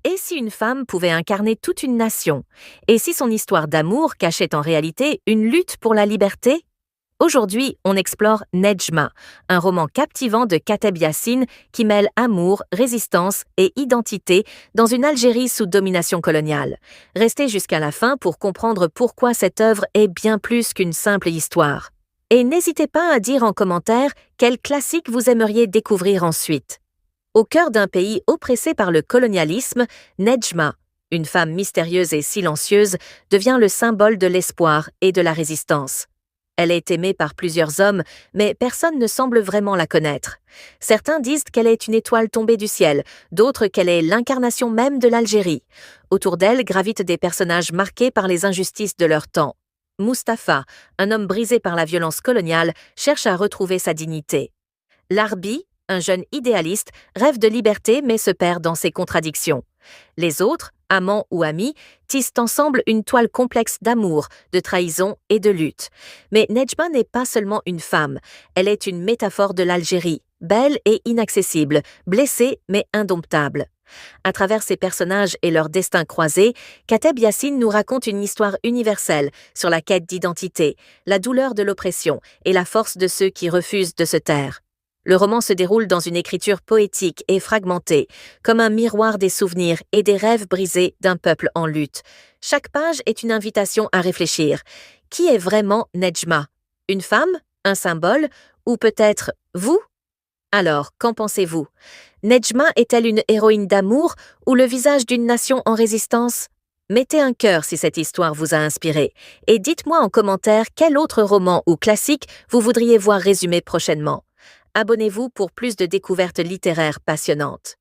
Et si une femme pouvait incarner toute une nation? Et si son histoire d'amour cachait en réalité une lutte pour la liberté? Aujourd'hui, on explore Nedjma, un roman captivant de Kateb Yassine qui mêle amour, résistance et identité dans une Algérie sous domination coloniale. Restez jusqu'à la fin pour comprendre pourquoi cette œuvre est bien plus qu'une simple histoire. Et n'hésitez pas à dire en commentaire quel classique vous aimeriez découvrir ensuite. Au cœur d'un pays oppressé par le colonialisme, Nedjma, une femme mystérieuse et silencieuse, devient le symbole de l'espoir et de la résistance. Elle est aimée par plusieurs hommes, mais personne ne semble vraiment la connaître. Certains disent qu'elle est une étoile tombée du ciel, d'autres qu'elle est l'incarnation même de l'Algérie. Autour d'elle gravitent des personnages marqués par les injustices de leur temps. Mustapha, un homme brisé par la violence coloniale, cherche à retrouver sa dignité. Larbi, un jeune idéaliste, rêve de liberté mais se perd dans ses contradictions. Les autres, amants ou amis, tissent ensemble une toile complexe d'amour, de trahison et de lutte. Mais Nedjma n'est pas seulement une femme, elle est une métaphore de l'Algérie, belle et inaccessible, blessée mais indomptable. À travers ses personnages et leurs destins croisés, Kateb Yassine nous raconte une histoire universelle sur la quête d'identité, la douleur de l'oppression et la force de ceux qui refusent de se taire. Le roman se déroule dans une écriture poétique et fragmentée, comme un miroir des souvenirs et des rêves brisés d'un peuple en lutte. Chaque page est une invitation à réfléchir. Qui est vraiment Nedjma? Une femme? Un symbole? Ou peut-être vous? Alors, qu'en pensez-vous? Nedjma est-elle une héroïne d'amour ou le visage d'une nation en résistance? Mettez un cœur si cette histoire vous a inspiré et dites-moi en commentaire quel autre roman ou classique vous voudriez voir résumé prochainement. Abonnez-vous pour plus de découvertes littéraires passionnantes.